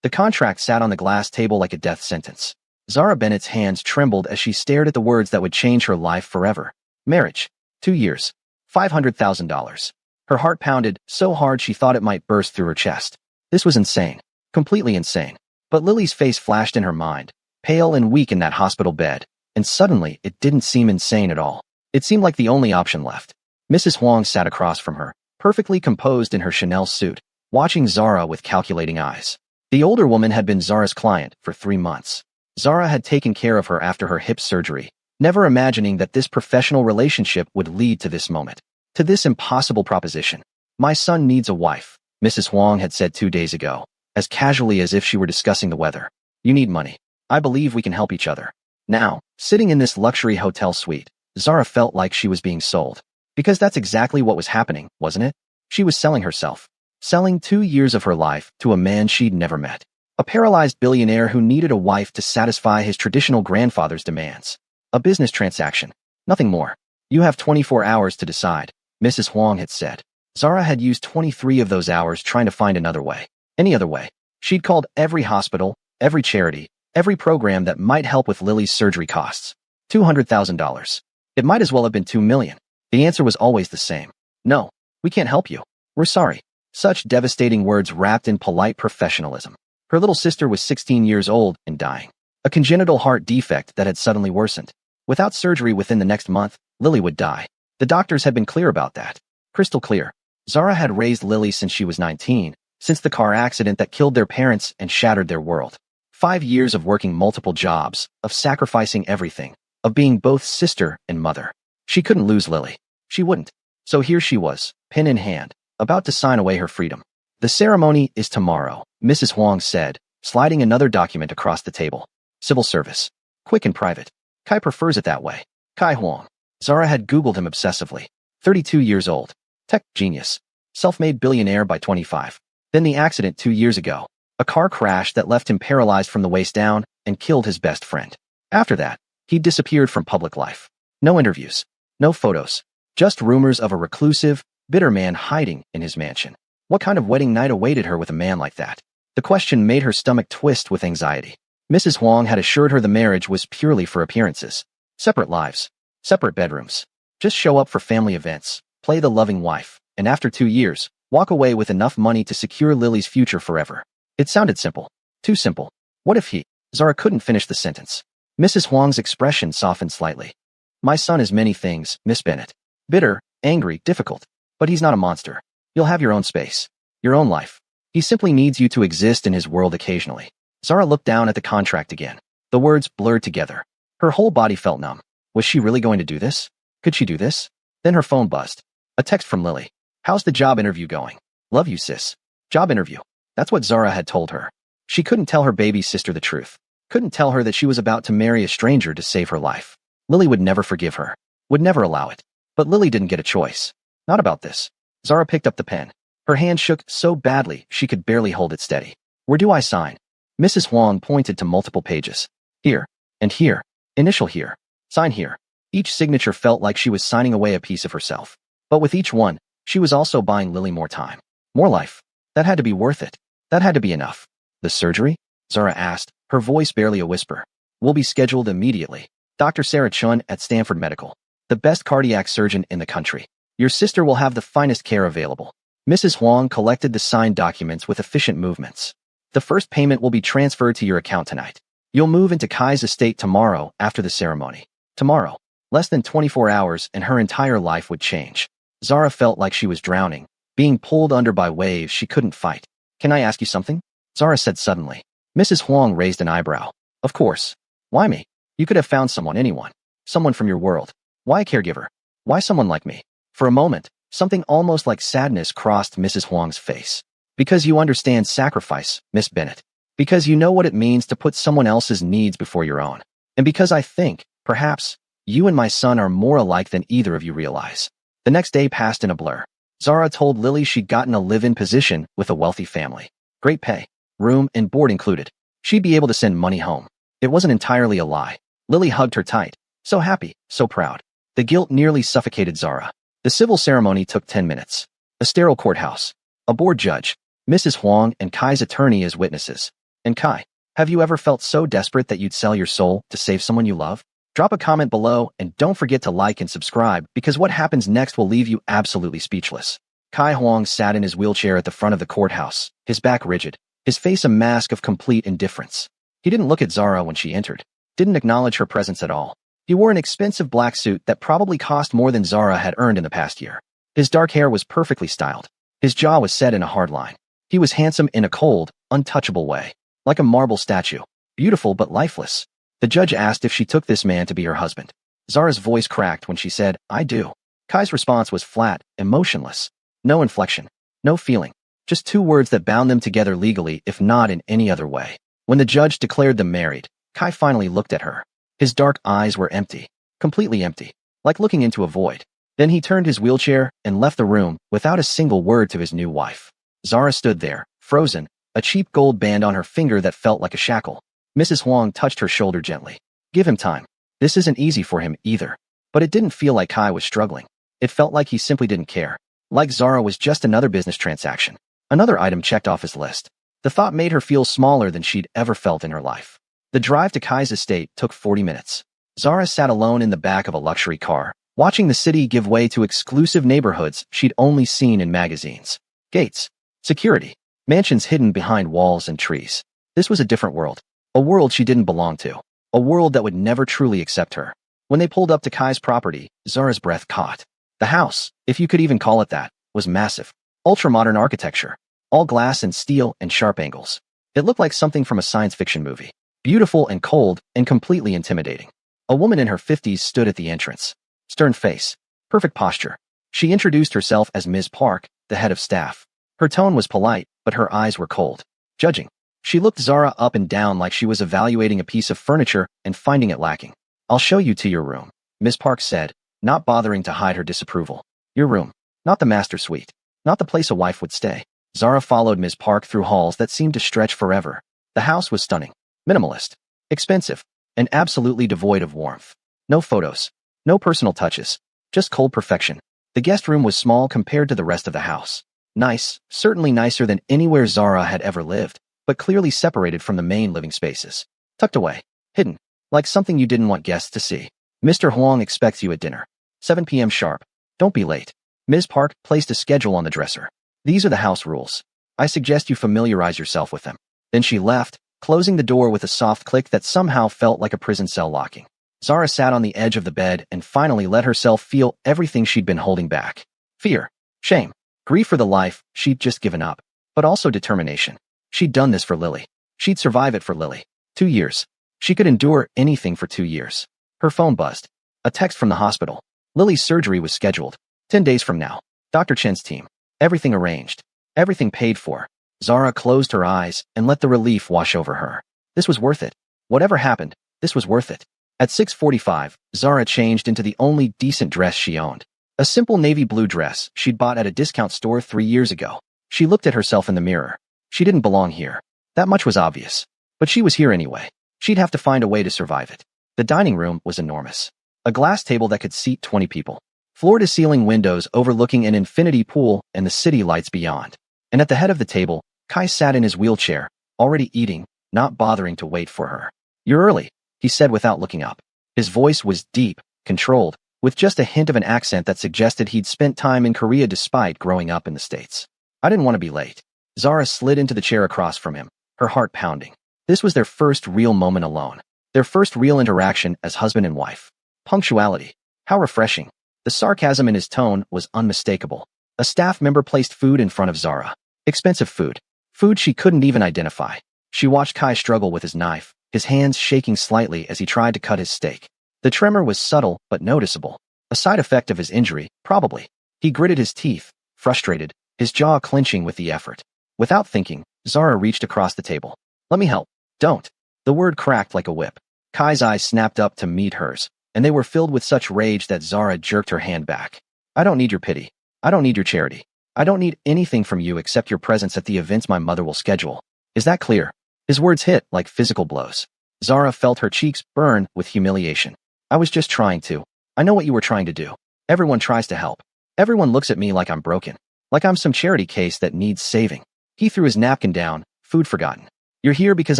The contract sat on the glass table like a death sentence. Zara Bennett's hands trembled as she stared at the words that would change her life forever. Marriage. 2 years. $500,000. Her heart pounded so hard she thought it might burst through her chest. This was insane. Completely insane. But Lily's face flashed in her mind, pale and weak in that hospital bed, and suddenly it didn't seem insane at all. It seemed like the only option left. Mrs. Huang sat across from her, perfectly composed in her Chanel suit, watching Zara with calculating eyes. The older woman had been Zara's client for 3 months. Zara had taken care of her after her hip surgery, never imagining that this professional relationship would lead to this moment, to this impossible proposition. My son needs a wife, Mrs. Huang had said 2 days ago, as casually as if she were discussing the weather. You need money. I believe we can help each other. Now, sitting in this luxury hotel suite, Zara felt like she was being sold. Because that's exactly what was happening, wasn't it? She was selling herself. Selling 2 years of her life to a man she'd never met. A paralyzed billionaire who needed a wife to satisfy his traditional grandfather's demands. A business transaction. Nothing more. You have 24 hours to decide, Mrs. Huang had said. Zara had used 23 of those hours trying to find another way. Any other way. She'd called every hospital, every charity, every program that might help with Lily's surgery costs. $200,000. It might as well have been $2 million. The answer was always the same. No, we can't help you. We're sorry. Such devastating words wrapped in polite professionalism. Her little sister was 16 years old and dying. A congenital heart defect that had suddenly worsened. Without surgery within the next month, Lily would die. The doctors had been clear about that. Crystal clear. Zara had raised Lily since she was 19, since the car accident that killed their parents and shattered their world. 5 years of working multiple jobs, of sacrificing everything, of being both sister and mother. She couldn't lose Lily. She wouldn't. So here she was, pen in hand, about to sign away her freedom. The ceremony is tomorrow, Mrs. Huang said, sliding another document across the table. Civil service. Quick and private. Kai prefers it that way. Kai Huang. Zara had Googled him obsessively. 32 years old. Tech genius. Self-made billionaire by 25. Then the accident 2 years ago. A car crash that left him paralyzed from the waist down and killed his best friend. After that, he disappeared from public life. No interviews. No photos. Just rumors of a reclusive, bitter man hiding in his mansion. What kind of wedding night awaited her with a man like that? The question made her stomach twist with anxiety. Mrs. Huang had assured her the marriage was purely for appearances. Separate lives. Separate bedrooms. Just show up for family events, play the loving wife, and after 2 years, walk away with enough money to secure Lily's future forever. It sounded simple. Too simple. What if he... Zara couldn't finish the sentence. Mrs. Huang's expression softened slightly. My son is many things, Miss Bennett. Bitter, angry, difficult. But he's not a monster. You'll have your own space. Your own life. He simply needs you to exist in his world occasionally. Zara looked down at the contract again. The words blurred together. Her whole body felt numb. Was she really going to do this? Could she do this? Then her phone buzzed. A text from Lily. How's the job interview going? Love you, sis. Job interview. That's what Zara had told her. She couldn't tell her baby sister the truth. Couldn't tell her that she was about to marry a stranger to save her life. Lily would never forgive her. Would never allow it. But Lily didn't get a choice. Not about this. Zara picked up the pen. Her hand shook so badly she could barely hold it steady. Where do I sign? Mrs. Huang pointed to multiple pages. Here. And here. Initial here. Sign here. Each signature felt like she was signing away a piece of herself. But with each one, she was also buying Lily more time. More life. That had to be worth it. That had to be enough. The surgery? Zara asked, her voice barely a whisper. Will be scheduled immediately. Dr. Sarah Chun at Stanford Medical. The best cardiac surgeon in the country. Your sister will have the finest care available. Mrs. Huang collected the signed documents with efficient movements. The first payment will be transferred to your account tonight. You'll move into Kai's estate tomorrow after the ceremony. Tomorrow. Less than 24 hours and her entire life would change. Zara felt like she was drowning, being pulled under by waves she couldn't fight. Can I ask you something? Zara said suddenly. Mrs. Huang raised an eyebrow. Of course. Why me? You could have found someone, anyone. Someone from your world. Why a caregiver? Why someone like me? For a moment, something almost like sadness crossed Mrs. Huang's face. Because you understand sacrifice, Miss Bennett. Because you know what it means to put someone else's needs before your own. And because I think, perhaps, you and my son are more alike than either of you realize. The next day passed in a blur. Zara told Lily she'd gotten a live-in position with a wealthy family. Great pay, room and board included. She'd be able to send money home. It wasn't entirely a lie. Lily hugged her tight. So happy, so proud. The guilt nearly suffocated Zara. The civil ceremony took 10 minutes. A sterile courthouse. A board judge, Mrs. Huang and Kai's attorney as witnesses. And Kai, have you ever felt so desperate that you'd sell your soul to save someone you love? Drop a comment below and don't forget to like and subscribe because what happens next will leave you absolutely speechless. Kai Huang sat in his wheelchair at the front of the courthouse, his back rigid, his face a mask of complete indifference. He didn't look at Zara when she entered, didn't acknowledge her presence at all. He wore an expensive black suit that probably cost more than Zara had earned in the past year. His dark hair was perfectly styled. His jaw was set in a hard line. He was handsome in a cold, untouchable way, like a marble statue, beautiful but lifeless. The judge asked if she took this man to be her husband. Zara's voice cracked when she said, "I do." Kai's response was flat, emotionless. No inflection, no feeling, just two words that bound them together legally if not in any other way. When the judge declared them married, Kai finally looked at her. His dark eyes were empty, completely empty, like looking into a void. Then he turned his wheelchair and left the room without a single word to his new wife. Zara stood there, frozen, a cheap gold band on her finger that felt like a shackle. Mrs. Huang touched her shoulder gently. Give him time. This isn't easy for him either. But it didn't feel like Kai was struggling. It felt like he simply didn't care. Like Zara was just another business transaction. Another item checked off his list. The thought made her feel smaller than she'd ever felt in her life. The drive to Kai's estate took 40 minutes. Zara sat alone in the back of a luxury car, watching the city give way to exclusive neighborhoods she'd only seen in magazines. Gates, security, mansions hidden behind walls and trees. This was a different world. A world she didn't belong to. A world that would never truly accept her. When they pulled up to Kai's property, Zara's breath caught. The house, if you could even call it that, was massive. Ultra-modern architecture. All glass and steel and sharp angles. It looked like something from a science fiction movie. Beautiful and cold and completely intimidating. A woman in her 50s stood at the entrance. Stern face. Perfect posture. She introduced herself as Ms. Park, the head of staff. Her tone was polite, but her eyes were cold. Judging. She looked Zara up and down like she was evaluating a piece of furniture and finding it lacking. "I'll show you to your room," Ms. Park said, not bothering to hide her disapproval. "Your room. Not the master suite. Not the place a wife would stay." Zara followed Ms. Park through halls that seemed to stretch forever. The house was stunning. Minimalist. Expensive. And absolutely devoid of warmth. No photos. No personal touches. Just cold perfection. The guest room was small compared to the rest of the house. Nice, certainly nicer than anywhere Zara had ever lived, but clearly separated from the main living spaces. Tucked away. Hidden. Like something you didn't want guests to see. "Mr. Huang expects you at dinner. 7 p.m. sharp. Don't be late." Ms. Park placed a schedule on the dresser. "These are the house rules. I suggest you familiarize yourself with them." Then she left, closing the door with a soft click that somehow felt like a prison cell locking. Zara sat on the edge of the bed and finally let herself feel everything she'd been holding back. Fear. Shame. Grief for the life she'd just given up. But also determination. She'd done this for Lily. She'd survive it for Lily. 2 years. She could endure anything for 2 years. Her phone buzzed. A text from the hospital. Lily's surgery was scheduled. 10 days from now. Dr. Chen's team. Everything arranged. Everything paid for. Zara closed her eyes and let the relief wash over her. This was worth it. Whatever happened, this was worth it. At 6:45, Zara changed into the only decent dress she owned. A simple navy blue dress she'd bought at a discount store 3 years ago. She looked at herself in the mirror. She didn't belong here. That much was obvious. But she was here anyway. She'd have to find a way to survive it. The dining room was enormous. A glass table that could seat 20 people. Floor-to-ceiling windows overlooking an infinity pool and the city lights beyond. And at the head of the table, Kai sat in his wheelchair, already eating, not bothering to wait for her. "You're early," he said without looking up. His voice was deep, controlled, with just a hint of an accent that suggested he'd spent time in Korea despite growing up in the States. "I didn't want to be late." Zara slid into the chair across from him, her heart pounding. This was their first real moment alone. Their first real interaction as husband and wife. Punctuality. How refreshing. The sarcasm in his tone was unmistakable. A staff member placed food in front of Zara. Expensive food. Food she couldn't even identify. She watched Kai struggle with his knife, his hands shaking slightly as he tried to cut his steak. The tremor was subtle but noticeable. A side effect of his injury, probably. He gritted his teeth, frustrated, his jaw clenching with the effort. Without thinking, Zara reached across the table. "Let me help." "Don't." The word cracked like a whip. Kai's eyes snapped up to meet hers, and they were filled with such rage that Zara jerked her hand back. "I don't need your pity. I don't need your charity. I don't need anything from you except your presence at the events my mother will schedule. Is that clear?" His words hit like physical blows. Zara felt her cheeks burn with humiliation. "I was just trying to. I know what you were trying to do. Everyone tries to help. Everyone looks at me like I'm broken. Like I'm some charity case that needs saving." He threw his napkin down, food forgotten. You're here because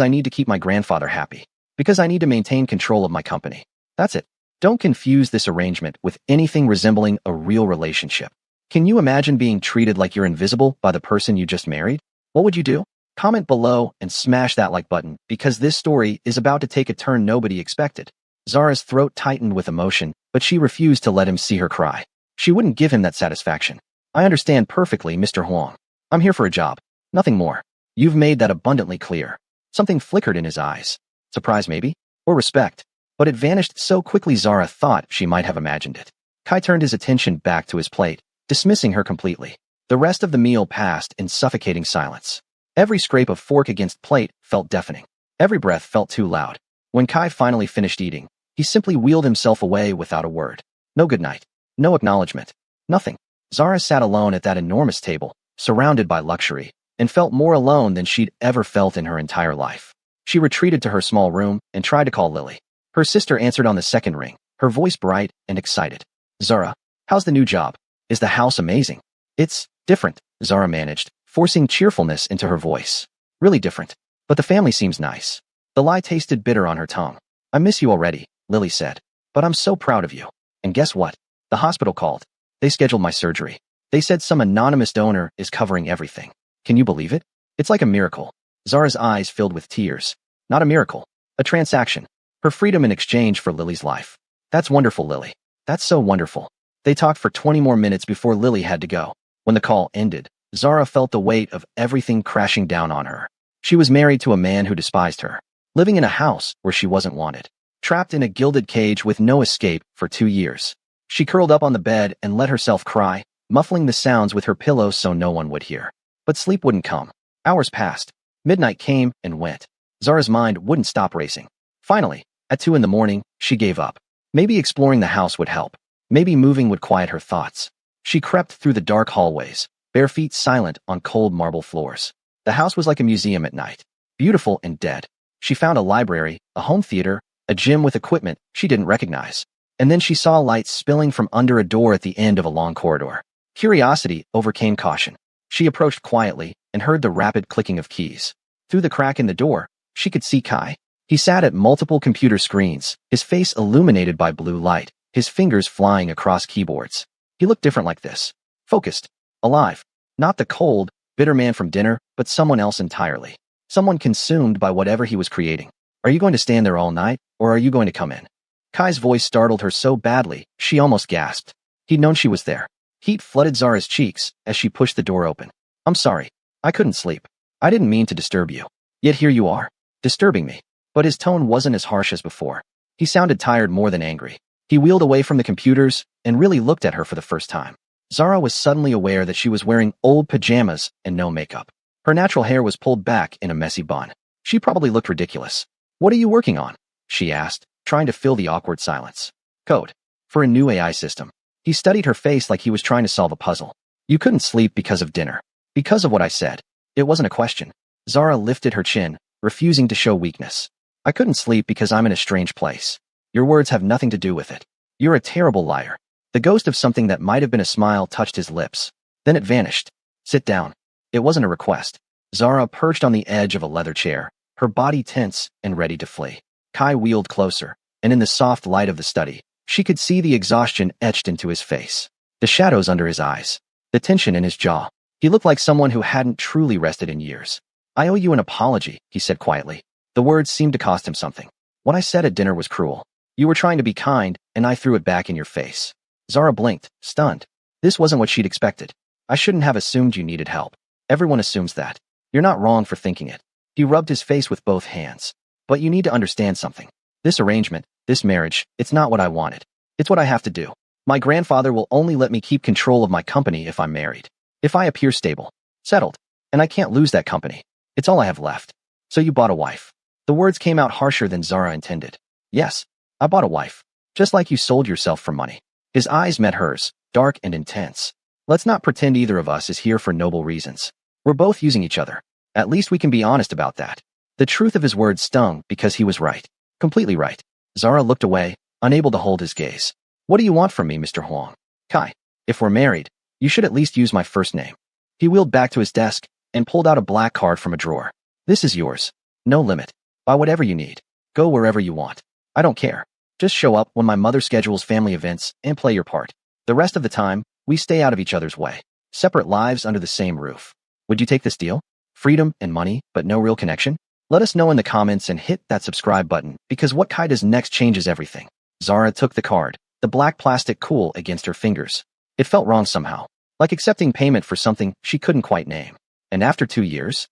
I need to keep my grandfather happy. Because I need to maintain control of my company. That's it. Don't confuse this arrangement with anything resembling a real relationship. Can you imagine being treated like you're invisible by the person you just married? What would you do? Comment below and smash that like button because this story is about to take a turn nobody expected. Zara's throat tightened with emotion, but she refused to let him see her cry. She wouldn't give him that satisfaction. I understand perfectly, Mr. Huang. I'm here for a job. Nothing more. You've made that abundantly clear. Something flickered in his eyes. Surprise maybe? Or respect. But it vanished so quickly Zara thought she might have imagined it. Kai turned his attention back to his plate, dismissing her completely. The rest of the meal passed in suffocating silence. Every scrape of fork against plate felt deafening. Every breath felt too loud. When Kai finally finished eating, he simply wheeled himself away without a word. No goodnight. No acknowledgement. Nothing. Zara sat alone at that enormous table, surrounded by luxury, and felt more alone than she'd ever felt in her entire life. She retreated to her small room and tried to call Lily. Her sister answered on the second ring, her voice bright and excited. Zara, how's the new job? Is the house amazing? It's different, Zara managed, forcing cheerfulness into her voice. Really different. But the family seems nice. The lie tasted bitter on her tongue. I miss you already, Lily said. But I'm so proud of you. And guess what? The hospital called. They scheduled my surgery. They said some anonymous donor is covering everything. Can you believe it? It's like a miracle. Zara's eyes filled with tears. Not a miracle. A transaction. Her freedom in exchange for Lily's life. That's wonderful, Lily. That's so wonderful. They talked for 20 more minutes before Lily had to go. When the call ended, Zara felt the weight of everything crashing down on her. She was married to a man who despised her, living in a house where she wasn't wanted, trapped in a gilded cage with no escape for 2 years. She curled up on the bed and let herself cry, muffling the sounds with her pillow so no one would hear. But sleep wouldn't come. Hours passed. Midnight came and went. Zara's mind wouldn't stop racing. Finally, at 2 in the morning, she gave up. Maybe exploring the house would help. Maybe moving would quiet her thoughts. She crept through the dark hallways, bare feet silent on cold marble floors. The house was like a museum at night, beautiful and dead. She found a library, a home theater, a gym with equipment she didn't recognize. And then she saw light spilling from under a door at the end of a long corridor. Curiosity overcame caution. She approached quietly and heard the rapid clicking of keys. Through the crack in the door, she could see Kai. He sat at multiple computer screens, his face illuminated by blue light, his fingers flying across keyboards. He looked different like this. Focused. Alive. Not the cold, bitter man from dinner, but someone else entirely. Someone consumed by whatever he was creating. Are you going to stand there all night, or are you going to come in? Kai's voice startled her so badly, she almost gasped. He'd known she was there. Heat flooded Zara's cheeks as she pushed the door open. I'm sorry. I couldn't sleep. I didn't mean to disturb you. Yet here you are, disturbing me. But his tone wasn't as harsh as before. He sounded tired more than angry. He wheeled away from the computers and really looked at her for the first time. Zara was suddenly aware that she was wearing old pajamas and no makeup. Her natural hair was pulled back in a messy bun. She probably looked ridiculous. What are you working on? She asked, trying to fill the awkward silence. Code. For a new AI system. He studied her face like he was trying to solve a puzzle. You couldn't sleep because of dinner. Because of what I said. It wasn't a question. Zara lifted her chin, refusing to show weakness. I couldn't sleep because I'm in a strange place. Your words have nothing to do with it. You're a terrible liar. The ghost of something that might have been a smile touched his lips. Then it vanished. Sit down. It wasn't a request. Zara perched on the edge of a leather chair, her body tense and ready to flee. Kai wheeled closer, and in the soft light of the study, she could see the exhaustion etched into his face, the shadows under his eyes, the tension in his jaw. He looked like someone who hadn't truly rested in years. I owe you an apology, he said quietly. The words seemed to cost him something. What I said at dinner was cruel. You were trying to be kind, and I threw it back in your face. Zara blinked, stunned. This wasn't what she'd expected. I shouldn't have assumed you needed help. Everyone assumes that. You're not wrong for thinking it. He rubbed his face with both hands. But you need to understand something. This arrangement, this marriage, it's not what I wanted. It's what I have to do. My grandfather will only let me keep control of my company if I'm married. If I appear stable, settled, and I can't lose that company. It's all I have left. So you bought a wife. The words came out harsher than Zara intended. Yes, I bought a wife. Just like you sold yourself for money. His eyes met hers, dark and intense. Let's not pretend either of us is here for noble reasons. We're both using each other. At least we can be honest about that. The truth of his words stung because he was right. Completely right. Zara looked away, unable to hold his gaze. What do you want from me, Mr. Huang? Kai, if we're married, you should at least use my first name. He wheeled back to his desk and pulled out a black card from a drawer. This is yours. No limit. Buy whatever you need. Go wherever you want. I don't care. Just show up when my mother schedules family events and play your part. The rest of the time, we stay out of each other's way. Separate lives under the same roof. Would you take this deal? Freedom and money, but no real connection? Let us know in the comments and hit that subscribe button, because what Kai does next changes everything. Zara took the card, the black plastic cool against her fingers. It felt wrong somehow, like accepting payment for something she couldn't quite name. And after 2 years,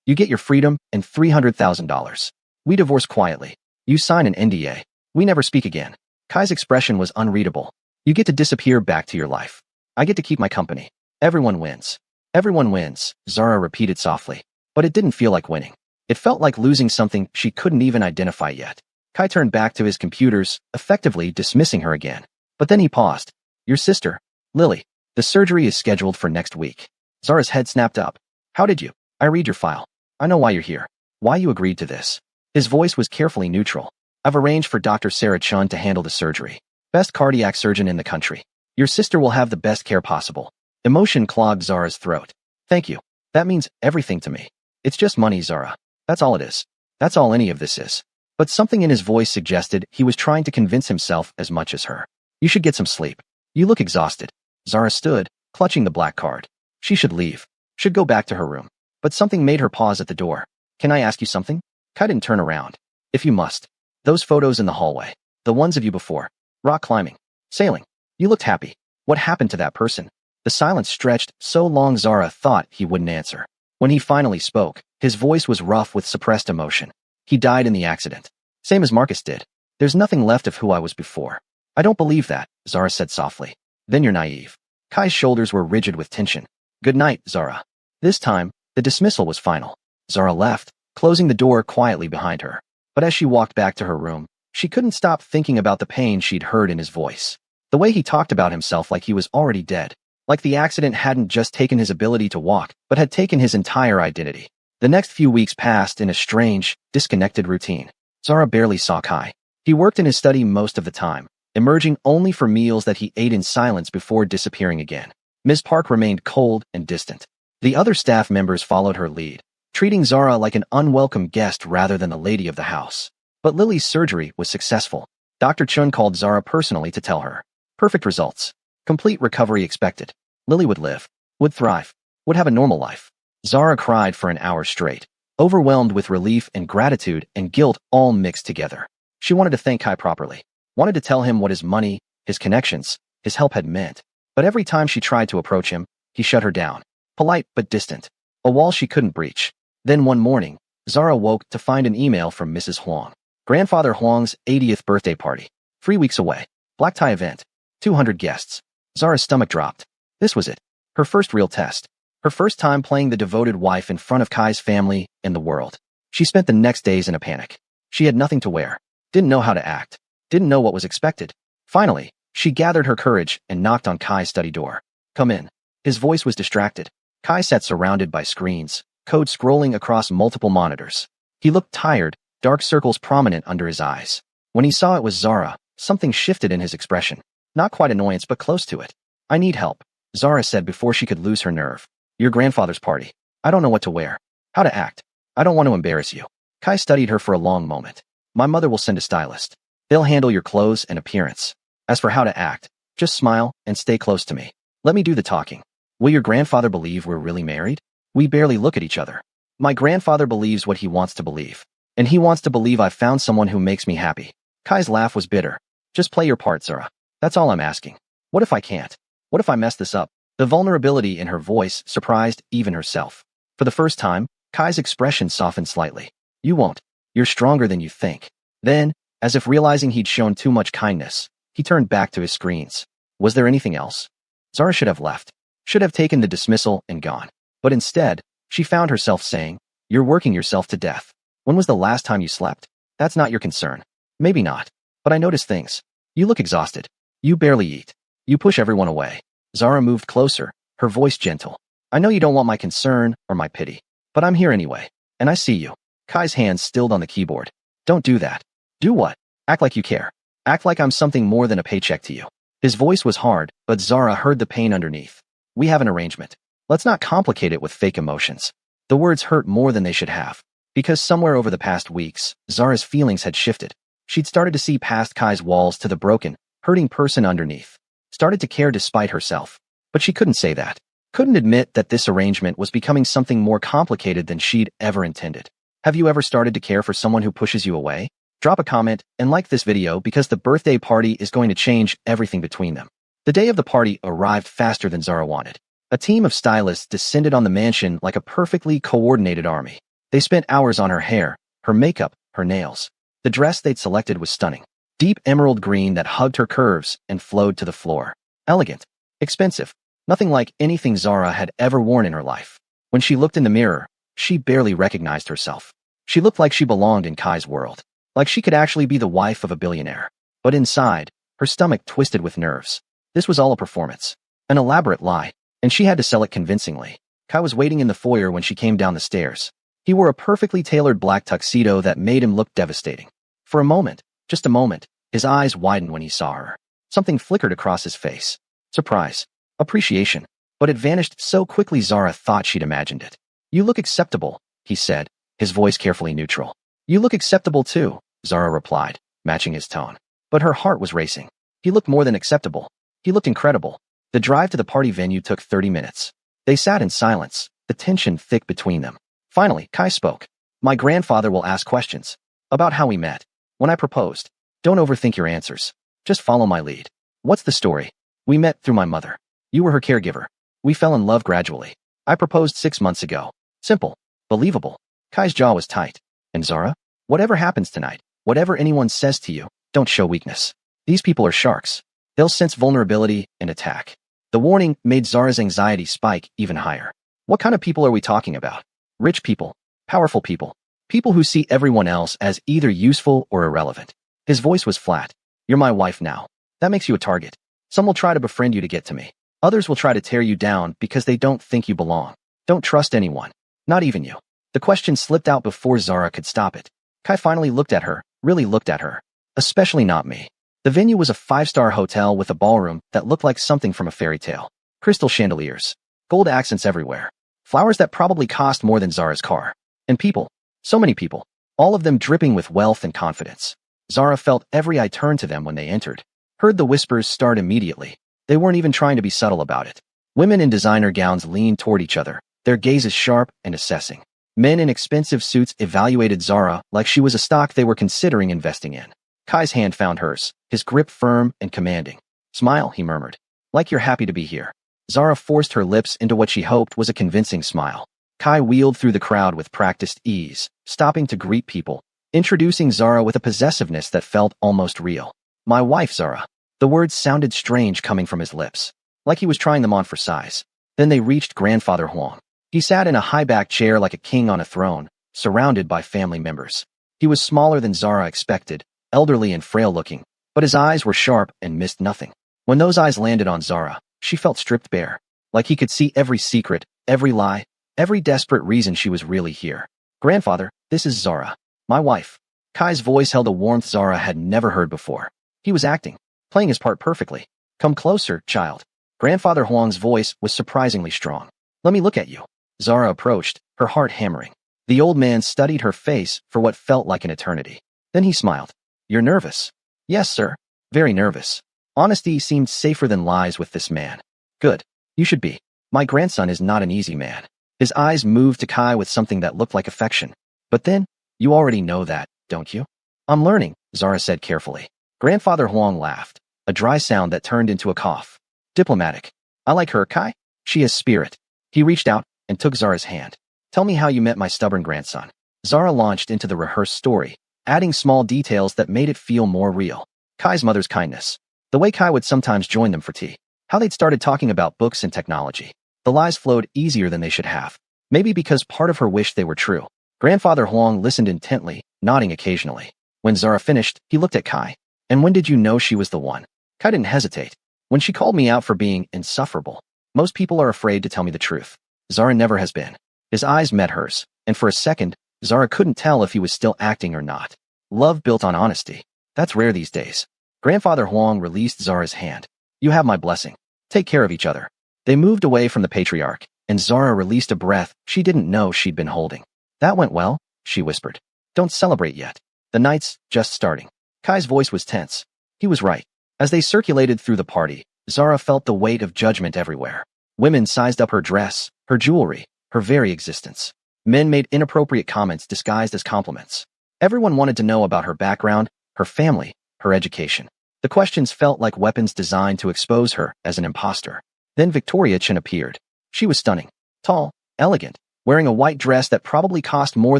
you get your freedom and $300,000. We divorce quietly. You sign an NDA. We never speak again. Kai's expression was unreadable. You get to disappear back to your life. I get to keep my company. Everyone wins. Everyone wins, Zara repeated softly. But it didn't feel like winning. It felt like losing something she couldn't even identify yet. Kai turned back to his computers, effectively dismissing her again. But then he paused. Your sister, Lily. The surgery is scheduled for next week. Zara's head snapped up. How did you? I read your file. I know why you're here. Why you agreed to this. His voice was carefully neutral. I've arranged for Dr. Sarah Chun to handle the surgery. Best cardiac surgeon in the country. Your sister will have the best care possible. Emotion clogged Zara's throat. Thank you. That means everything to me. It's just money, Zara. That's all it is. That's all any of this is. But something in his voice suggested he was trying to convince himself as much as her. You should get some sleep. You look exhausted. Zara stood, clutching the black card. She should leave. Should go back to her room. But something made her pause at the door. Can I ask you something? Kai didn't turn around. If you must. Those photos in the hallway. The ones of you before. Rock climbing. Sailing. You looked happy. What happened to that person? The silence stretched so long Zara thought he wouldn't answer. When he finally spoke, his voice was rough with suppressed emotion. He died in the accident. Same as Marcus did. There's nothing left of who I was before. I don't believe that, Zara said softly. Then you're naive. Kai's shoulders were rigid with tension. Good night, Zara. This time, the dismissal was final. Zara left, closing the door quietly behind her. But as she walked back to her room, she couldn't stop thinking about the pain she'd heard in his voice. The way he talked about himself like he was already dead. Like the accident hadn't just taken his ability to walk, but had taken his entire identity. The next few weeks passed in a strange, disconnected routine. Zara barely saw Kai. He worked in his study most of the time, emerging only for meals that he ate in silence before disappearing again. Ms. Park remained cold and distant. The other staff members followed her lead, treating Zara like an unwelcome guest rather than the lady of the house. But Lily's surgery was successful. Dr. Chun called Zara personally to tell her. Perfect results. Complete recovery expected. Lily would live, would thrive, would have a normal life. Zara cried for an hour straight, overwhelmed with relief and gratitude and guilt all mixed together. She wanted to thank Kai properly, wanted to tell him what his money, his connections, his help had meant. But every time she tried to approach him, he shut her down. Polite but distant. A wall she couldn't breach. Then one morning, Zara woke to find an email from Mrs. Huang. Grandfather Huang's 80th birthday party. 3 weeks away. Black tie event. 200 guests. Zara's stomach dropped. This was it. Her first real test. Her first time playing the devoted wife in front of Kai's family and the world. She spent the next days in a panic. She had nothing to wear. Didn't know how to act. Didn't know what was expected. Finally, she gathered her courage and knocked on Kai's study door. Come in. His voice was distracted. Kai sat surrounded by screens, code scrolling across multiple monitors. He looked tired, dark circles prominent under his eyes. When he saw it was Zara, something shifted in his expression. Not quite annoyance, but close to it. I need help, Zara said before she could lose her nerve. Your grandfather's party. I don't know what to wear. How to act. I don't want to embarrass you. Kai studied her for a long moment. My mother will send a stylist. They'll handle your clothes and appearance. As for how to act, just smile and stay close to me. Let me do the talking. Will your grandfather believe we're really married? We barely look at each other. My grandfather believes what he wants to believe. And he wants to believe I've found someone who makes me happy. Kai's laugh was bitter. Just play your part, Zara. That's all I'm asking. What if I can't? What if I mess this up? The vulnerability in her voice surprised even herself. For the first time, Kai's expression softened slightly. You won't. You're stronger than you think. Then, as if realizing he'd shown too much kindness, he turned back to his screens. Was there anything else? Zara should have left. Should have taken the dismissal and gone. But instead, she found herself saying, You're working yourself to death. When was the last time you slept? That's not your concern. Maybe not. But I notice things. You look exhausted. You barely eat. You push everyone away. Zara moved closer, her voice gentle. I know you don't want my concern or my pity, but I'm here anyway, and I see you. Kai's hands stilled on the keyboard. Don't do that. Do what? Act like you care. Act like I'm something more than a paycheck to you. His voice was hard, but Zara heard the pain underneath. We have an arrangement. Let's not complicate it with fake emotions. The words hurt more than they should have. Because somewhere over the past weeks, Zara's feelings had shifted. She'd started to see past Kai's walls to the broken, hurting person underneath. Started to care despite herself. But she couldn't say that. Couldn't admit that this arrangement was becoming something more complicated than she'd ever intended. Have you ever started to care for someone who pushes you away? Drop a comment and like this video because the birthday party is going to change everything between them. The day of the party arrived faster than Zara wanted. A team of stylists descended on the mansion like a perfectly coordinated army. They spent hours on her hair, her makeup, her nails. The dress they'd selected was stunning. Deep emerald green that hugged her curves and flowed to the floor. Elegant. Expensive. Nothing like anything Zara had ever worn in her life. When she looked in the mirror, she barely recognized herself. She looked like she belonged in Kai's world. Like she could actually be the wife of a billionaire. But inside, her stomach twisted with nerves. This was all a performance. An elaborate lie. And she had to sell it convincingly. Kai was waiting in the foyer when she came down the stairs. He wore a perfectly tailored black tuxedo that made him look devastating. For a moment, just a moment, his eyes widened when he saw her. Something flickered across his face. Surprise. Appreciation. But it vanished so quickly Zara thought she'd imagined it. You look acceptable, he said, his voice carefully neutral. You look acceptable too, Zara replied, matching his tone. But her heart was racing. He looked more than acceptable. He looked incredible. The drive to the party venue took 30 minutes. They sat in silence, the tension thick between them. Finally, Kai spoke. My grandfather will ask questions. About how we met. When I proposed. Don't overthink your answers. Just follow my lead. What's the story? We met through my mother. You were her caregiver. We fell in love gradually. I proposed 6 months ago. Simple. Believable. Kai's jaw was tight. And Zara? Whatever happens tonight, whatever anyone says to you, don't show weakness. These people are sharks. They'll sense vulnerability and attack. The warning made Zara's anxiety spike even higher. What kind of people are we talking about? Rich people. Powerful people. People who see everyone else as either useful or irrelevant. His voice was flat. You're my wife now. That makes you a target. Some will try to befriend you to get to me. Others will try to tear you down because they don't think you belong. Don't trust anyone. Not even you. The question slipped out before Zara could stop it. Kai finally looked at her, really looked at her. Especially not me. The venue was a 5-star hotel with a ballroom that looked like something from a fairy tale. Crystal chandeliers. Gold accents everywhere. Flowers that probably cost more than Zara's car. And people. So many people. All of them dripping with wealth and confidence. Zara felt every eye turn to them when they entered. Heard the whispers start immediately. They weren't even trying to be subtle about it. Women in designer gowns leaned toward each other, their gazes sharp and assessing. Men in expensive suits evaluated Zara like she was a stock they were considering investing in. Kai's hand found hers, his grip firm and commanding. Smile, he murmured. Like you're happy to be here. Zara forced her lips into what she hoped was a convincing smile. Kai wheeled through the crowd with practiced ease, stopping to greet people, introducing Zara with a possessiveness that felt almost real. My wife, Zara. The words sounded strange coming from his lips, like he was trying them on for size. Then they reached Grandfather Huang. He sat in a high-backed chair like a king on a throne, surrounded by family members. He was smaller than Zara expected, elderly and frail-looking, but his eyes were sharp and missed nothing. When those eyes landed on Zara, she felt stripped bare, like he could see every secret, every lie, every desperate reason she was really here. Grandfather, this is Zara, my wife. Kai's voice held a warmth Zara had never heard before. He was acting, playing his part perfectly. Come closer, child. Grandfather Huang's voice was surprisingly strong. Let me look at you. Zara approached, her heart hammering. The old man studied her face for what felt like an eternity. Then he smiled. You're nervous. Yes, sir. Very nervous. Honesty seemed safer than lies with this man. Good. You should be. My grandson is not an easy man. His eyes moved to Kai with something that looked like affection. But then, you already know that, don't you? I'm learning, Zara said carefully. Grandfather Huang laughed, a dry sound that turned into a cough. Diplomatic. I like her, Kai. She has spirit. He reached out and took Zara's hand. Tell me how you met my stubborn grandson. Zara launched into the rehearsed story, adding small details that made it feel more real. Kai's mother's kindness. The way Kai would sometimes join them for tea. How they'd started talking about books and technology. The lies flowed easier than they should have. Maybe because part of her wished they were true. Grandfather Huang listened intently, nodding occasionally. When Zara finished, he looked at Kai. And when did you know she was the one? Kai didn't hesitate. When she called me out for being insufferable. Most people are afraid to tell me the truth. Zara never has been. His eyes met hers, and for a second, Zara couldn't tell if he was still acting or not. Love built on honesty. That's rare these days. Grandfather Huang released Zara's hand. You have my blessing. Take care of each other. They moved away from the patriarch, and Zara released a breath she didn't know she'd been holding. That went well, she whispered. Don't celebrate yet. The night's just starting. Kai's voice was tense. He was right. As they circulated through the party, Zara felt the weight of judgment everywhere. Women sized up her dress, her jewelry, her very existence. Men made inappropriate comments disguised as compliments. Everyone wanted to know about her background, her family, her education. The questions felt like weapons designed to expose her as an imposter. Then Victoria Chen appeared. She was stunning, tall, elegant, wearing a white dress that probably cost more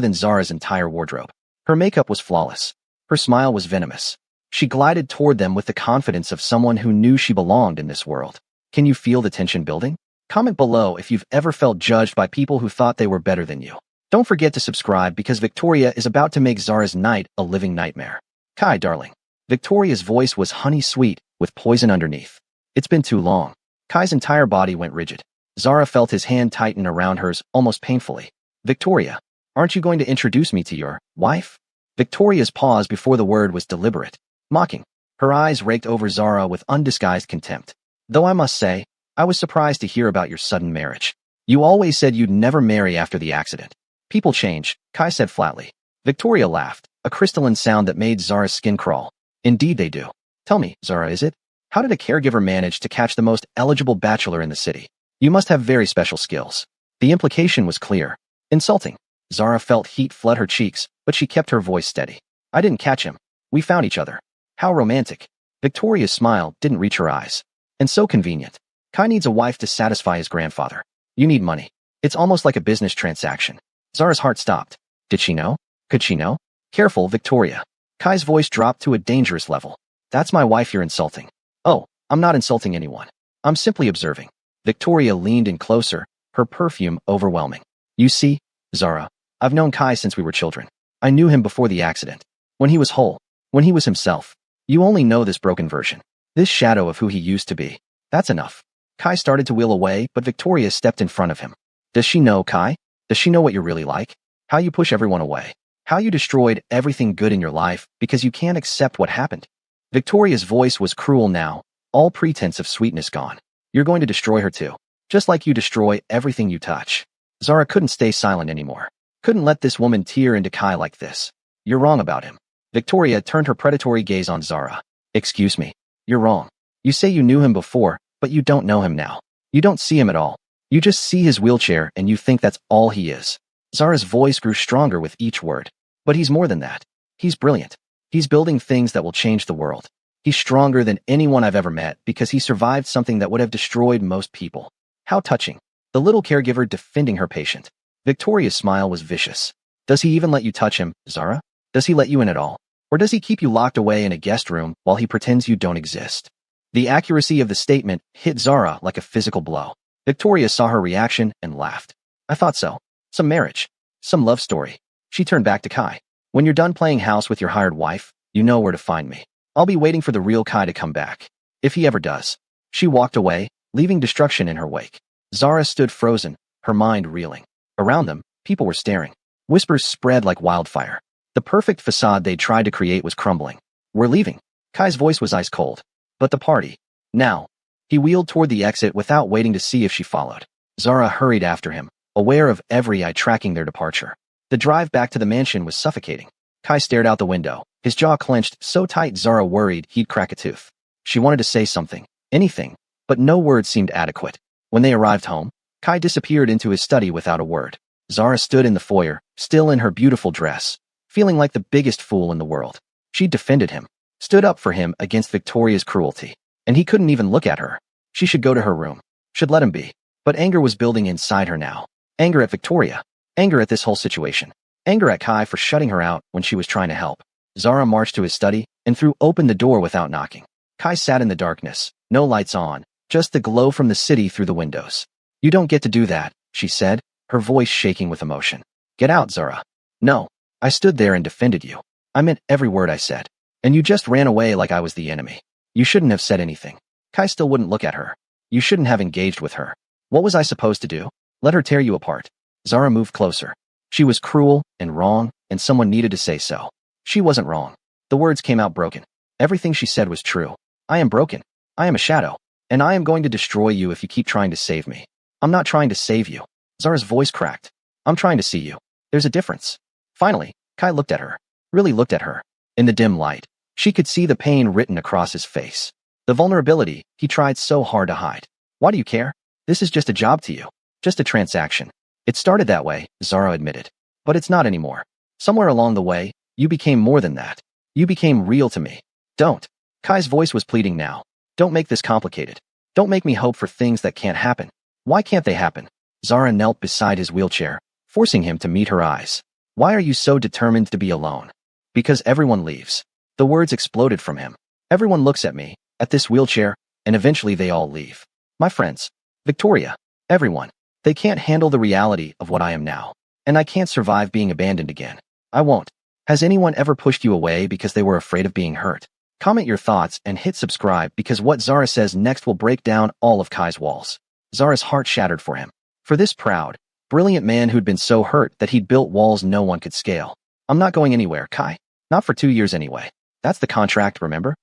than Zara's entire wardrobe. Her makeup was flawless. Her smile was venomous. She glided toward them with the confidence of someone who knew she belonged in this world. Can you feel the tension building? Comment below if you've ever felt judged by people who thought they were better than you. Don't forget to subscribe because Victoria is about to make Zara's night a living nightmare. Kai, darling. Victoria's voice was honey-sweet, with poison underneath. It's been too long. Kai's entire body went rigid. Zara felt his hand tighten around hers almost painfully. Victoria, aren't you going to introduce me to your wife? Victoria's pause before the word was deliberate, mocking. Her eyes raked over Zara with undisguised contempt. Though I must say, I was surprised to hear about your sudden marriage. You always said you'd never marry after the accident. People change, Kai said flatly. Victoria laughed, a crystalline sound that made Zara's skin crawl. Indeed they do. Tell me, Zara, is it? How did a caregiver manage to catch the most eligible bachelor in the city? You must have very special skills. The implication was clear. Insulting. Zara felt heat flood her cheeks, but she kept her voice steady. I didn't catch him. We found each other. How romantic. Victoria's smile didn't reach her eyes. And so convenient. Kai needs a wife to satisfy his grandfather. You need money. It's almost like a business transaction. Zara's heart stopped. Did she know? Could she know? Careful, Victoria. Kai's voice dropped to a dangerous level. That's my wife you're insulting. Oh, I'm not insulting anyone. I'm simply observing. Victoria leaned in closer, her perfume overwhelming. You see, Zara, I've known Kai since we were children. I knew him before the accident. When he was whole. When he was himself. You only know this broken version. This shadow of who he used to be. That's enough. Kai started to wheel away, but Victoria stepped in front of him. Does she know, Kai? Does she know what you're really like? How you push everyone away? How you destroyed everything good in your life because you can't accept what happened? Victoria's voice was cruel now, all pretense of sweetness gone. You're going to destroy her too. Just like you destroy everything you touch. Zara couldn't stay silent anymore. Couldn't let this woman tear into Kai like this. You're wrong about him. Victoria turned her predatory gaze on Zara. Excuse me. You're wrong. You say you knew him before, but you don't know him now. You don't see him at all. You just see his wheelchair and you think that's all he is. Zara's voice grew stronger with each word. But he's more than that. He's brilliant. He's building things that will change the world. He's stronger than anyone I've ever met because he survived something that would have destroyed most people. How touching. The little caregiver defending her patient. Victoria's smile was vicious. Does he even let you touch him, Zara? Does he let you in at all? Or does he keep you locked away in a guest room while he pretends you don't exist? The accuracy of the statement hit Zara like a physical blow. Victoria saw her reaction and laughed. I thought so. Some marriage. Some love story. She turned back to Kai. When you're done playing house with your hired wife, you know where to find me. I'll be waiting for the real Kai to come back. If he ever does. She walked away, leaving destruction in her wake. Zara stood frozen, her mind reeling. Around them, people were staring. Whispers spread like wildfire. The perfect facade they'd tried to create was crumbling. We're leaving. Kai's voice was ice cold. But the party. Now. He wheeled toward the exit without waiting to see if she followed. Zara hurried after him, aware of every eye tracking their departure. The drive back to the mansion was suffocating. Kai stared out the window, his jaw clenched so tight Zara worried he'd crack a tooth. She wanted to say something, anything, but no words seemed adequate. When they arrived home, Kai disappeared into his study without a word. Zara stood in the foyer, still in her beautiful dress, feeling like the biggest fool in the world. She defended him, stood up for him against Victoria's cruelty, and he couldn't even look at her. She should go to her room, should let him be. But anger was building inside her now. Anger at Victoria. Anger at this whole situation. Anger at Kai for shutting her out when she was trying to help. Zara marched to his study and threw open the door without knocking. Kai sat in the darkness, no lights on, just the glow from the city through the windows. You don't get to do that, she said, her voice shaking with emotion. Get out, Zara. No. I stood there and defended you. I meant every word I said. And you just ran away like I was the enemy. You shouldn't have said anything. Kai still wouldn't look at her. You shouldn't have engaged with her. What was I supposed to do? Let her tear you apart. Zara moved closer. She was cruel and wrong, and someone needed to say so. She wasn't wrong. The words came out broken. Everything she said was true. I am broken. I am a shadow. And I am going to destroy you if you keep trying to save me. I'm not trying to save you. Zara's voice cracked. I'm trying to see you. There's a difference. Finally, Kai looked at her. Really looked at her. In the dim light, she could see the pain written across his face. The vulnerability he tried so hard to hide. Why do you care? This is just a job to you. Just a transaction. It started that way, Zara admitted. But it's not anymore. Somewhere along the way, you became more than that. You became real to me. Don't. Kai's voice was pleading now. Don't make this complicated. Don't make me hope for things that can't happen. Why can't they happen? Zara knelt beside his wheelchair, forcing him to meet her eyes. Why are you so determined to be alone? Because everyone leaves. The words exploded from him. Everyone looks at me, at this wheelchair, and eventually they all leave. My friends. Victoria. Everyone. They can't handle the reality of what I am now. And I can't survive being abandoned again. I won't. Has anyone ever pushed you away because they were afraid of being hurt? Comment your thoughts and hit subscribe because what Zara says next will break down all of Kai's walls. Zara's heart shattered for him. For this proud, brilliant man who'd been so hurt that he'd built walls no one could scale. I'm not going anywhere, Kai. Not for 2 years anyway. That's the contract, remember?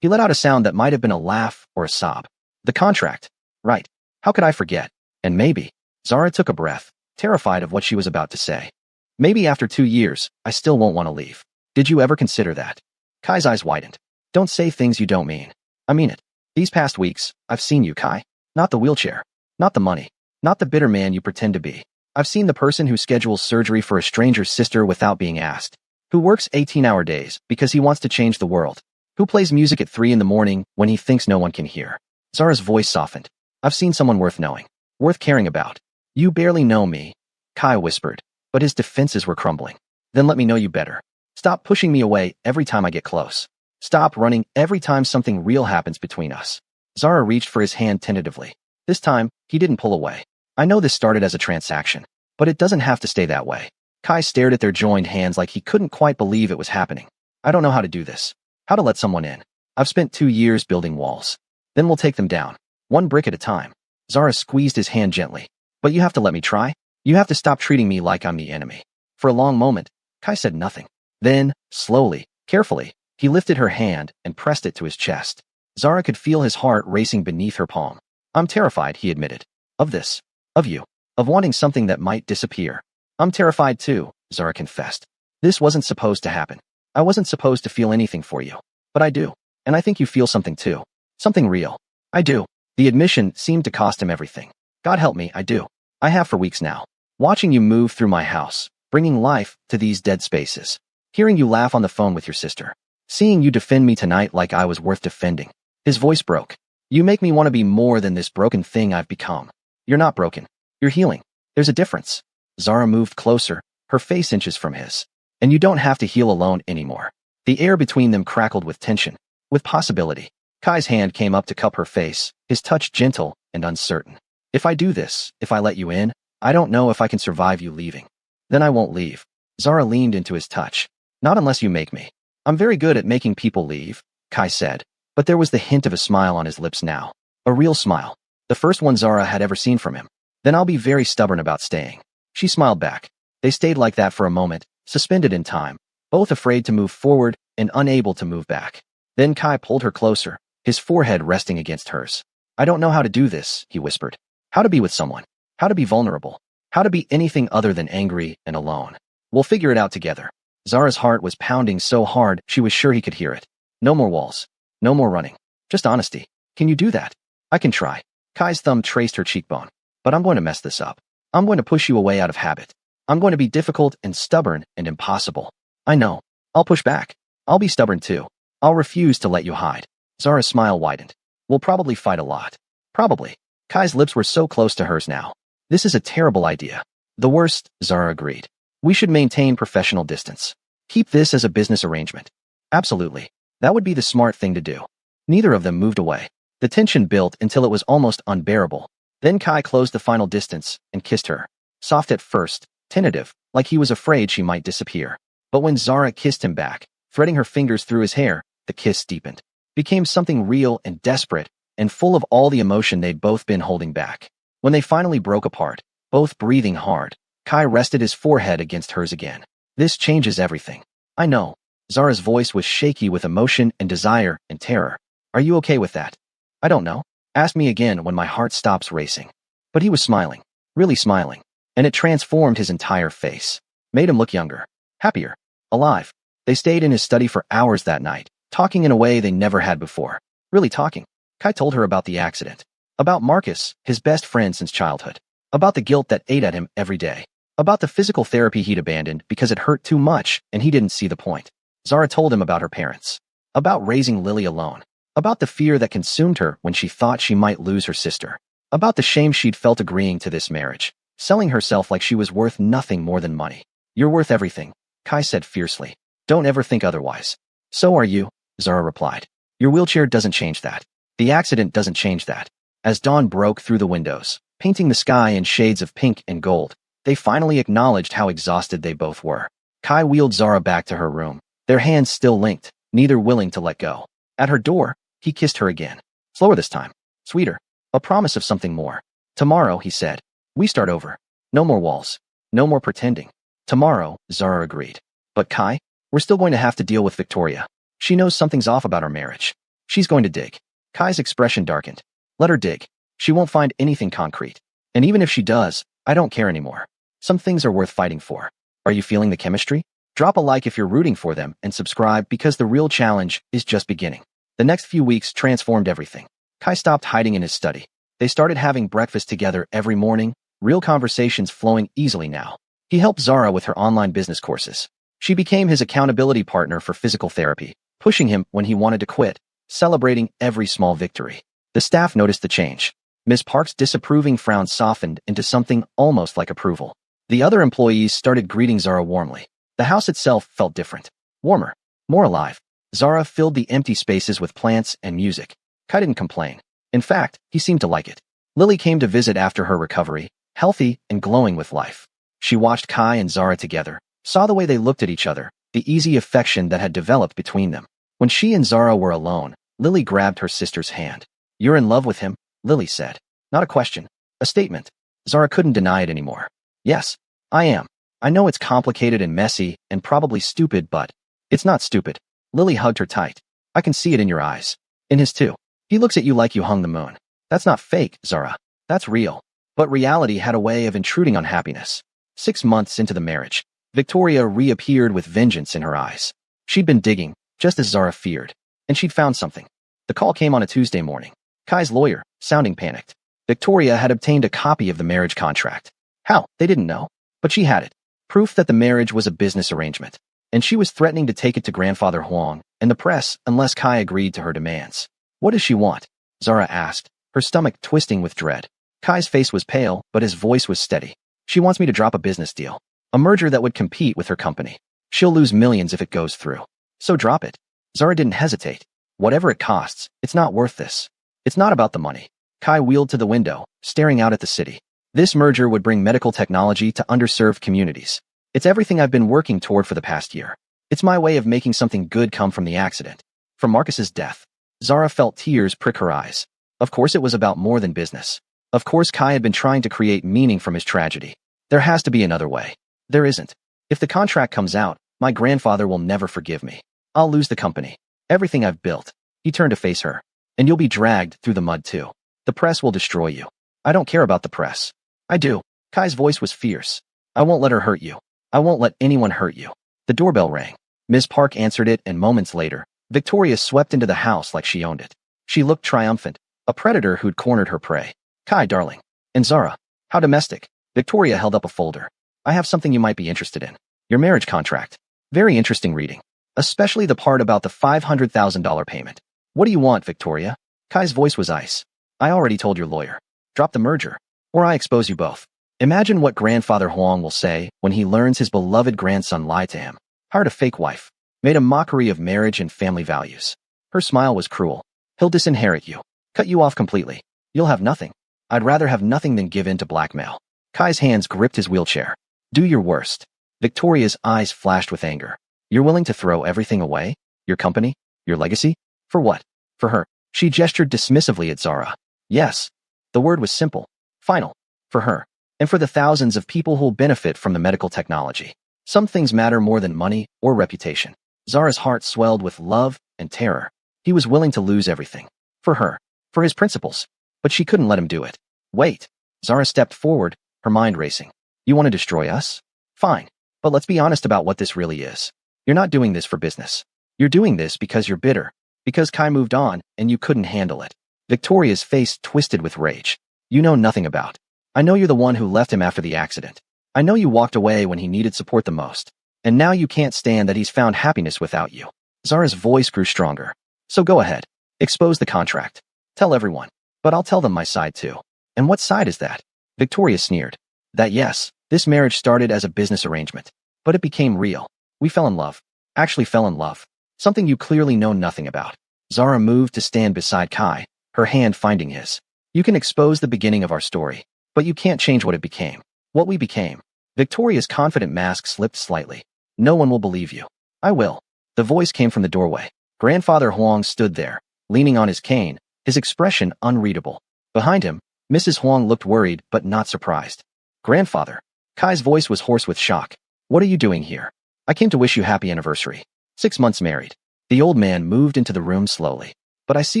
He let out a sound that might have been a laugh or a sob. The contract. Right. How could I forget? And maybe. Zara took a breath, terrified of what she was about to say. Maybe after 2 years, I still won't want to leave. Did you ever consider that? Kai's eyes widened. Don't say things you don't mean. I mean it. These past weeks, I've seen you, Kai. Not the wheelchair. Not the money. Not the bitter man you pretend to be. I've seen the person who schedules surgery for a stranger's sister without being asked. Who works 18-hour days because he wants to change the world. Who plays music at 3 in the morning when he thinks no one can hear. Zara's voice softened. I've seen someone worth knowing. Worth caring about. You barely know me, Kai whispered, but his defenses were crumbling. Then let me know you better. Stop pushing me away every time I get close. Stop running every time something real happens between us. Zara reached for his hand tentatively. This time, he didn't pull away. I know this started as a transaction, but it doesn't have to stay that way. Kai stared at their joined hands like he couldn't quite believe it was happening. I don't know how to do this. How to let someone in. I've spent 2 years building walls. Then we'll take them down. One brick at a time. Zara squeezed his hand gently. But you have to let me try. You have to stop treating me like I'm the enemy. For a long moment, Kai said nothing. Then, slowly, carefully, he lifted her hand and pressed it to his chest. Zara could feel his heart racing beneath her palm. I'm terrified, he admitted. Of this. Of you. Of wanting something that might disappear. I'm terrified too, Zara confessed. This wasn't supposed to happen. I wasn't supposed to feel anything for you. But I do. And I think you feel something too. Something real. I do. The admission seemed to cost him everything. God help me, I do. I have for weeks now. Watching you move through my house, bringing life to these dead spaces. Hearing you laugh on the phone with your sister. Seeing you defend me tonight like I was worth defending. His voice broke. You make me want to be more than this broken thing I've become. You're not broken. You're healing. There's a difference. Zara moved closer, her face inches from his. And you don't have to heal alone anymore. The air between them crackled with tension, with possibility. Kai's hand came up to cup her face, his touch gentle and uncertain. If I do this, if I let you in, I don't know if I can survive you leaving. Then I won't leave. Zara leaned into his touch. Not unless you make me. I'm very good at making people leave, Kai said, but there was the hint of a smile on his lips now. A real smile. The first one Zara had ever seen from him. Then I'll be very stubborn about staying. She smiled back. They stayed like that for a moment, suspended in time, both afraid to move forward and unable to move back. Then Kai pulled her closer, his forehead resting against hers. I don't know how to do this, he whispered. How to be with someone. How to be vulnerable. How to be anything other than angry and alone. We'll figure it out together. Zara's heart was pounding so hard she was sure he could hear it. No more walls. No more running. Just honesty. Can you do that? I can try. Kai's thumb traced her cheekbone. But I'm going to mess this up. I'm going to push you away out of habit. I'm going to be difficult and stubborn and impossible. I know. I'll push back. I'll be stubborn too. I'll refuse to let you hide. Zara's smile widened. We'll probably fight a lot. Probably. Kai's lips were so close to hers now. This is a terrible idea. The worst, Zara agreed. We should maintain professional distance. Keep this as a business arrangement. Absolutely. That would be the smart thing to do. Neither of them moved away. The tension built until it was almost unbearable. Then Kai closed the final distance and kissed her. Soft at first, tentative, like he was afraid she might disappear. But when Zara kissed him back, threading her fingers through his hair, the kiss deepened. Became something real and desperate, and full of all the emotion they'd both been holding back. When they finally broke apart, both breathing hard, Kai rested his forehead against hers again. This changes everything. I know. Zara's voice was shaky with emotion and desire and terror. Are you okay with that? I don't know. Ask me again when my heart stops racing. But he was smiling. Really smiling. And it transformed his entire face. Made him look younger. happier, alive. They stayed in his study for hours that night, talking in a way they never had before. Really talking. Kai told her about the accident. About Marcus, his best friend since childhood. About the guilt that ate at him every day. About the physical therapy he'd abandoned because it hurt too much and he didn't see the point. Zara told him about her parents. About raising Lily alone. About the fear that consumed her when she thought she might lose her sister. About the shame she'd felt agreeing to this marriage. Selling herself like she was worth nothing more than money. You're worth everything, Kai said fiercely. Don't ever think otherwise. So are you, Zara replied. Your wheelchair doesn't change that. The accident doesn't change that. As dawn broke through the windows, painting the sky in shades of pink and gold, they finally acknowledged how exhausted they both were. Kai wheeled Zara back to her room, their hands still linked, neither willing to let go. At her door, he kissed her again. Slower this time. Sweeter. A promise of something more. Tomorrow, he said. We start over. No more walls. No more pretending. Tomorrow, Zara agreed. But Kai, we're still going to have to deal with Victoria. She knows something's off about our marriage. She's going to dig. Kai's expression darkened. Let her dig. She won't find anything concrete. And even if she does, I don't care anymore. Some things are worth fighting for. Are you feeling the chemistry? Drop a like if you're rooting for them and subscribe because the real challenge is just beginning. The next few weeks transformed everything. Kai stopped hiding in his study. They started having breakfast together every morning, real conversations flowing easily now. He helped Zara with her online business courses. She became his accountability partner for physical therapy, pushing him when he wanted to quit, celebrating every small victory. The staff noticed the change. Ms. Park's disapproving frown softened into something almost like approval. The other employees started greeting Zara warmly. The house itself felt different. Warmer. More alive. Zara filled the empty spaces with plants and music. Kai didn't complain. In fact, he seemed to like it. Lily came to visit after her recovery, healthy and glowing with life. She watched Kai and Zara together, saw the way they looked at each other, the easy affection that had developed between them. When she and Zara were alone, Lily grabbed her sister's hand. You're in love with him, Lily said. Not a question, a statement. Zara couldn't deny it anymore. Yes, I am. I know it's complicated and messy and probably stupid, but it's not stupid. Lily hugged her tight. I can see it in your eyes. In his too. He looks at you like you hung the moon. That's not fake, Zara. That's real. But reality had a way of intruding on happiness. 6 months into the marriage, Victoria reappeared with vengeance in her eyes. She'd been digging, just as Zara feared, and she'd found something. The call came on a Tuesday morning. Kai's lawyer, sounding panicked. Victoria had obtained a copy of the marriage contract. How? They didn't know. But she had it. Proof that the marriage was a business arrangement. And she was threatening to take it to Grandfather Huang and the press unless Kai agreed to her demands. What does she want? Zara asked, her stomach twisting with dread. Kai's face was pale, but his voice was steady. She wants me to drop a business deal. A merger that would compete with her company. She'll lose millions if it goes through. So drop it. Zara didn't hesitate. Whatever it costs, it's not worth this. It's not about the money. Kai wheeled to the window, staring out at the city. This merger would bring medical technology to underserved communities. It's everything I've been working toward for the past year. It's my way of making something good come from the accident. From Marcus's death. Zara felt tears prick her eyes. Of course it was about more than business. Of course Kai had been trying to create meaning from his tragedy. There has to be another way. There isn't. If the contract comes out, my grandfather will never forgive me. I'll lose the company. Everything I've built. He turned to face her. And you'll be dragged through the mud too. The press will destroy you. I don't care about the press. I do. Kai's voice was fierce. I won't let her hurt you. I won't let anyone hurt you. The doorbell rang. Ms. Park answered it, and moments later, Victoria swept into the house like she owned it. She looked triumphant, a predator who'd cornered her prey. Kai, darling. And Zara. How domestic. Victoria held up a folder. I have something you might be interested in. Your marriage contract. Very interesting reading. Especially the part about the $500,000 payment. What do you want, Victoria? Kai's voice was ice. I already told your lawyer. Drop the merger. Or I expose you both. Imagine what Grandfather Huang will say when he learns his beloved grandson lied to him. Hired a fake wife. Made a mockery of marriage and family values. Her smile was cruel. He'll disinherit you. Cut you off completely. You'll have nothing. I'd rather have nothing than give in to blackmail. Kai's hands gripped his wheelchair. Do your worst. Victoria's eyes flashed with anger. You're willing to throw everything away? Your company? Your legacy? For what? For her. She gestured dismissively at Zara. Yes. The word was simple. Final. For her. And for the thousands of people who'll benefit from the medical technology. Some things matter more than money or reputation. Zara's heart swelled with love and terror. He was willing to lose everything. For her. For his principles. But she couldn't let him do it. Wait. Zara stepped forward, her mind racing. You want to destroy us? Fine. But let's be honest about what this really is. You're not doing this for business. You're doing this because you're bitter, because Kai moved on and you couldn't handle it. Victoria's face twisted with rage. You know nothing about. I know you're the one who left him after the accident. I know you walked away when he needed support the most. And now you can't stand that he's found happiness without you. Zara's voice grew stronger. So go ahead. Expose the contract. Tell everyone. But I'll tell them my side too. And what side is that? Victoria sneered. That yes, this marriage started as a business arrangement. But it became real. We fell in love. Actually fell in love. Something you clearly know nothing about. Zara moved to stand beside Kai, her hand finding his. You can expose the beginning of our story, but you can't change what it became. What we became. Victoria's confident mask slipped slightly. No one will believe you. I will. The voice came from the doorway. Grandfather Huang stood there, leaning on his cane, his expression unreadable. Behind him, Mrs. Huang looked worried but not surprised. Grandfather. Kai's voice was hoarse with shock. What are you doing here? I came to wish you happy anniversary. 6 months married. The old man moved into the room slowly. But I see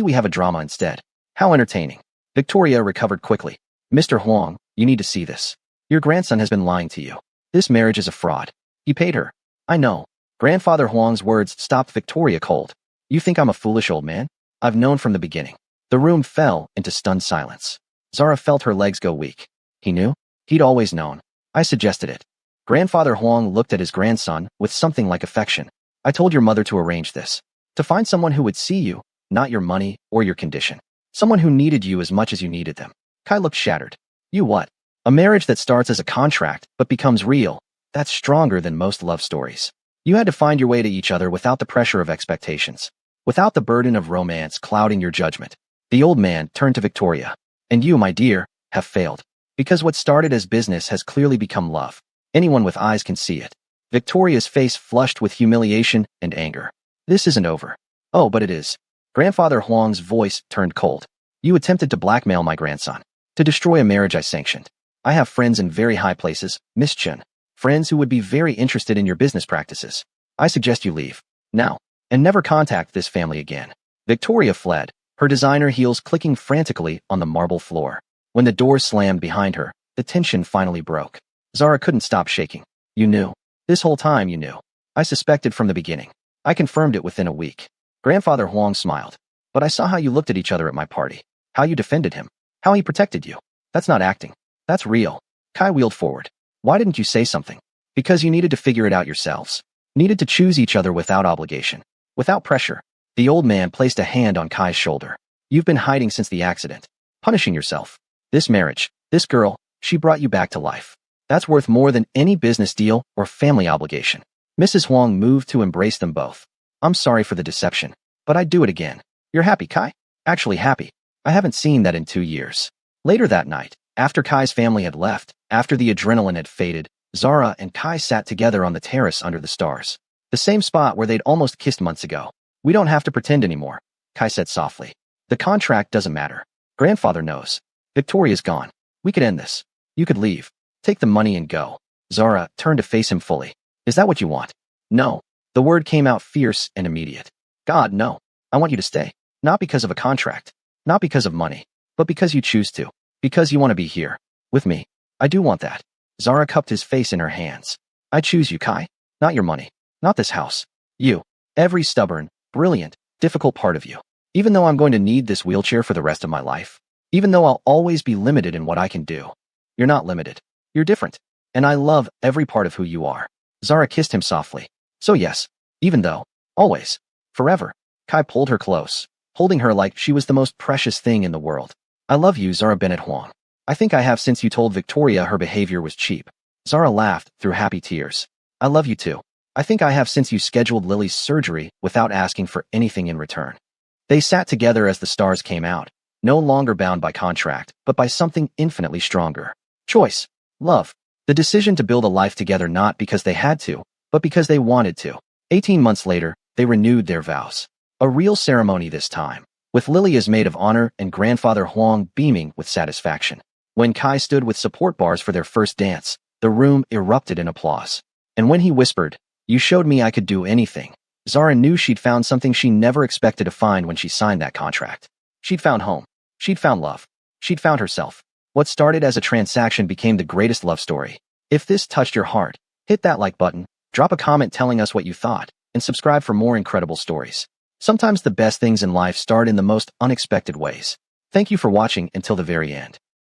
we have a drama instead. How entertaining. Victoria recovered quickly. Mr. Huang, you need to see this. Your grandson has been lying to you. This marriage is a fraud. He paid her. I know. Grandfather Huang's words stopped Victoria cold. You think I'm a foolish old man? I've known from the beginning. The room fell into stunned silence. Zara felt her legs go weak. He knew? He'd always known. I suggested it. Grandfather Huang looked at his grandson with something like affection. I told your mother to arrange this. To find someone who would see you, not your money or your condition. Someone who needed you as much as you needed them. Kai looked shattered. You what? A marriage that starts as a contract but becomes real. That's stronger than most love stories. You had to find your way to each other without the pressure of expectations. Without the burden of romance clouding your judgment. The old man turned to Victoria. And you, my dear, have failed. Because what started as business has clearly become love. Anyone with eyes can see it. Victoria's face flushed with humiliation and anger. This isn't over. Oh, but it is. Grandfather Huang's voice turned cold. You attempted to blackmail my grandson. To destroy a marriage I sanctioned. I have friends in very high places, Miss Chen. Friends who would be very interested in your business practices. I suggest you leave. Now. And never contact this family again. Victoria fled, her designer heels clicking frantically on the marble floor. When the door slammed behind her, the tension finally broke. Zara couldn't stop shaking. You knew. This whole time you knew. I suspected from the beginning. I confirmed it within a week. Grandfather Huang smiled. But I saw how you looked at each other at my party. How you defended him. How he protected you. That's not acting. That's real. Kai wheeled forward. Why didn't you say something? Because you needed to figure it out yourselves. Needed to choose each other without obligation. Without pressure. The old man placed a hand on Kai's shoulder. You've been hiding since the accident. Punishing yourself. This marriage, this girl, she brought you back to life. That's worth more than any business deal or family obligation. Mrs. Huang moved to embrace them both. I'm sorry for the deception, but I'd do it again. You're happy, Kai? Actually happy. I haven't seen that in 2 years. Later that night, after Kai's family had left, after the adrenaline had faded, Zara and Kai sat together on the terrace under the stars. The same spot where they'd almost kissed months ago. We don't have to pretend anymore, Kai said softly. The contract doesn't matter. Grandfather knows. Victoria's gone. We could end this. You could leave. Take the money and go. Zara turned to face him fully. Is that what you want? No. The word came out fierce and immediate. God, no. I want you to stay. Not because of a contract. Not because of money. But because you choose to. Because you want to be here. With me. I do want that. Zara cupped his face in her hands. I choose you, Kai. Not your money. Not this house. You. Every stubborn, brilliant, difficult part of you. Even though I'm going to need this wheelchair for the rest of my life. Even though I'll always be limited in what I can do. You're not limited. You're different. And I love every part of who you are. Zara kissed him softly. So yes. Even though. Always. Forever. Kai pulled her close, holding her like she was the most precious thing in the world. I love you, Zara Bennett Huang. I think I have since you told Victoria her behavior was cheap. Zara laughed through happy tears. I love you too. I think I have since you scheduled Lily's surgery without asking for anything in return. They sat together as the stars came out, no longer bound by contract, but by something infinitely stronger. Choice. Love. The decision to build a life together not because they had to, but because they wanted to. 18 months later, they renewed their vows. A real ceremony this time, with Lily as maid of honor and Grandfather Huang beaming with satisfaction. When Kai stood with support bars for their first dance, the room erupted in applause. And when he whispered, "You showed me I could do anything," Zara knew she'd found something she never expected to find when she signed that contract. She'd found home. She'd found love. She'd found herself. What started as a transaction became the greatest love story. If this touched your heart, Hit that like button, drop a comment telling us what you thought, and subscribe for more incredible stories. Sometimes the best things in life start in the most unexpected ways. Thank you for watching until the very end.